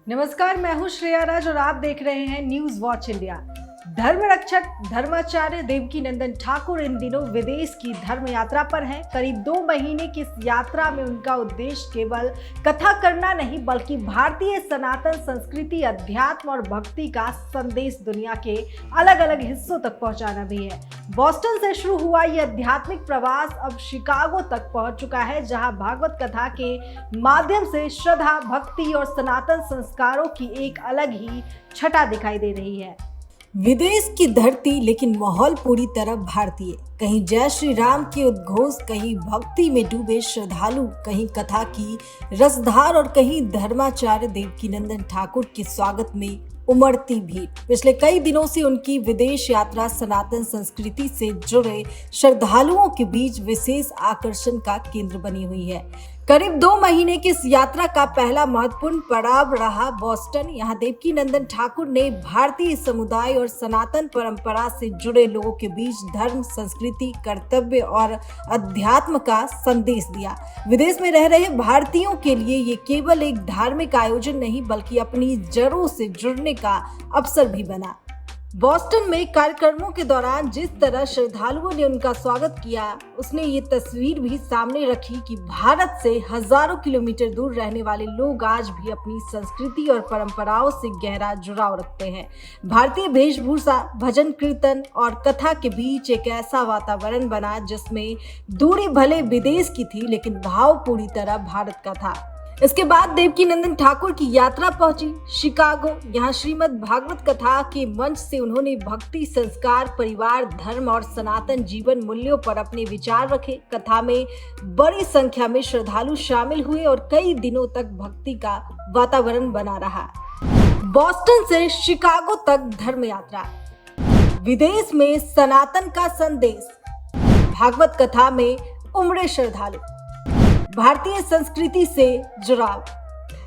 नमस्कार, मैं हूं श्रेया राज और आप देख रहे हैं न्यूज वॉच इंडिया। धर्म रक्षक धर्माचार्य देवकीनंदन ठाकुर इन दिनों विदेश की धर्म यात्रा पर हैं। करीब 2 महीने की इस यात्रा में उनका उद्देश्य केवल कथा करना नहीं बल्कि भारतीय सनातन संस्कृति, अध्यात्म और भक्ति का संदेश दुनिया के अलग अलग हिस्सों तक पहुंचाना भी है। बोस्टन से शुरू हुआ ये आध्यात्मिक प्रवास अब शिकागो तक पहुंच चुका है, जहां भागवत कथा के माध्यम से श्रद्धा, भक्ति और सनातन संस्कारों की एक अलग ही छटा दिखाई दे रही है। विदेश की धरती लेकिन माहौल पूरी तरह भारतीय। कहीं जय श्री राम के उद्घोष, कहीं भक्ति में डूबे श्रद्धालु, कहीं कथा की रसधार और कहीं धर्माचार्य देवकीनंदन ठाकुर के स्वागत में उमड़ती भीड़। पिछले कई दिनों से उनकी विदेश यात्रा सनातन संस्कृति से जुड़े श्रद्धालुओं के बीच विशेष आकर्षण का केंद्र बनी हुई है। करीब 2 महीने की इस यात्रा का पहला महत्वपूर्ण पड़ाव रहा बोस्टन। यहाँ देवकीनंदन ठाकुर ने भारतीय समुदाय और सनातन परंपरा से जुड़े लोगों के बीच धर्म, संस्कृति, कर्तव्य और अध्यात्म का संदेश दिया। विदेश में रह रहे भारतीयों के लिए ये केवल एक धार्मिक आयोजन नहीं बल्कि अपनी जड़ों से जुड़ने का अवसर भी बना। बोस्टन में कार्यक्रमों के दौरान जिस तरह श्रद्धालुओं ने उनका स्वागत किया, उसने ये तस्वीर भी सामने रखी कि भारत से हजारों किलोमीटर दूर रहने वाले लोग आज भी अपनी संस्कृति और परंपराओं से गहरा जुड़ाव रखते हैं। भारतीय वेशभूषा, भजन कीर्तन और कथा के बीच एक ऐसा वातावरण बना जिसमें दूरी भले विदेश की थी लेकिन भाव पूरी तरह भारत का था। इसके बाद देवकीनंदन ठाकुर की यात्रा पहुंची शिकागो। यहाँ श्रीमद् भागवत कथा के मंच से उन्होंने भक्ति, संस्कार, परिवार, धर्म और सनातन जीवन मूल्यों पर अपने विचार रखे। कथा में बड़ी संख्या में श्रद्धालु शामिल हुए और कई दिनों तक भक्ति का वातावरण बना रहा। बोस्टन से शिकागो तक धर्म यात्रा, विदेश में सनातन का संदेश, भागवत कथा में उमड़े श्रद्धालु, भारतीय संस्कृति से जुड़ाव।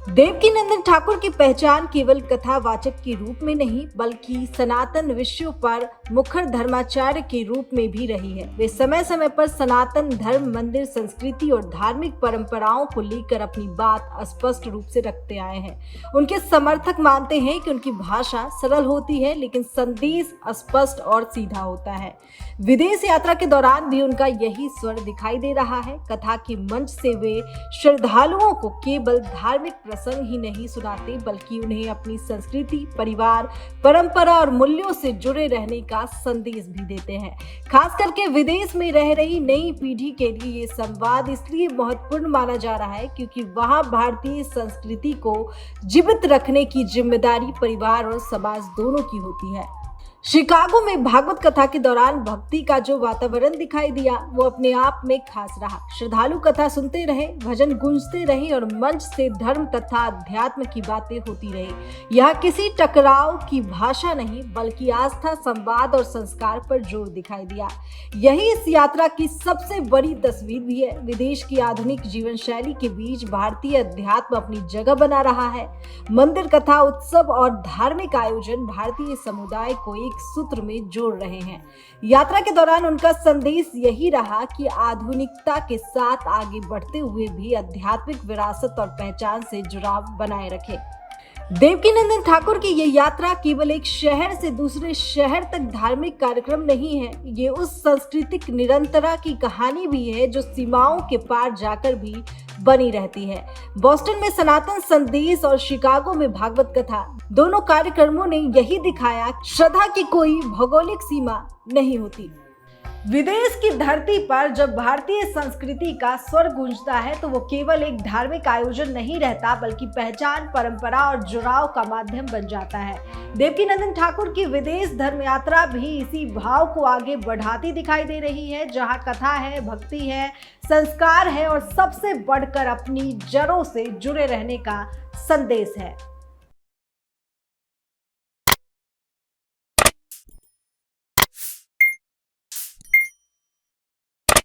देवकीनंदन ठाकुर की पहचान केवल कथावाचक के रूप में नहीं बल्कि सनातन विषयों पर मुखर धर्माचार्य के रूप में भी रही है। वे समय समय पर सनातन धर्म, मंदिर, संस्कृति और धार्मिक परंपराओं को लेकर अपनी बात स्पष्ट रूप से रखते आए हैं। उनके समर्थक मानते हैं कि उनकी भाषा सरल होती है लेकिन संदेश स्पष्ट और सीधा होता है। विदेश यात्रा के दौरान भी उनका यही स्वर दिखाई दे रहा है। कथा के मंच से वे श्रद्धालुओं को केवल धार्मिक प्रसंग ही नहीं सुनाते बल्कि उन्हें अपनी संस्कृति, परिवार, परंपरा और मूल्यों से जुड़े रहने का संदेश भी देते हैं। खास करके विदेश में रह रही नई पीढ़ी के लिए ये संवाद इसलिए महत्वपूर्ण माना जा रहा है क्योंकि वहां भारतीय संस्कृति को जीवित रखने की जिम्मेदारी परिवार और समाज दोनों की होती है। शिकागो में भागवत कथा के दौरान भक्ति का जो वातावरण दिखाई दिया वो अपने आप में खास रहा। श्रद्धालु कथा सुनते रहे, भजन गूंजते रहे और मंच से धर्म तथा अध्यात्म की बातें होती रही। यहाँ किसी टकराव की भाषा नहीं बल्कि आस्था, संवाद और संस्कार पर जोर दिखाई दिया। यही इस यात्रा की सबसे बड़ी तस्वीर भी है। विदेश की आधुनिक जीवन शैली के बीच भारतीय अध्यात्म अपनी जगह बना रहा है। मंदिर, कथा, उत्सव और धार्मिक आयोजन भारतीय समुदाय को एक सूत्र में जोड़ रहे हैं। यात्रा के दौरान उनका संदेश यही रहा कि आधुनिकता के साथ आगे बढ़ते हुए भी आध्यात्मिक विरासत और पहचान से जुड़ाव बनाए रखें। देवकीनंदन ठाकुर की ये यात्रा केवल एक शहर से दूसरे शहर तक धार्मिक कार्यक्रम नहीं है, ये उस सांस्कृतिक निरंतरता की कहानी भी है जो सीमाओं के पार जाकर भी बनी रहती है। बोस्टन में सनातन संदेश और शिकागो में भागवत कथा, दोनों कार्यक्रमों ने यही दिखाया श्रद्धा की कोई भौगोलिक सीमा नहीं होती। विदेश की धरती पर जब भारतीय संस्कृति का स्वर गूंजता है तो वो केवल एक धार्मिक आयोजन नहीं रहता बल्कि पहचान, परंपरा और जुड़ाव का माध्यम बन जाता है। देवकीनंदन ठाकुर की विदेश धर्म यात्रा भी इसी भाव को आगे बढ़ाती दिखाई दे रही है, जहां कथा है, भक्ति है, संस्कार है और सबसे बढ़कर अपनी जड़ों से जुड़े रहने का संदेश है।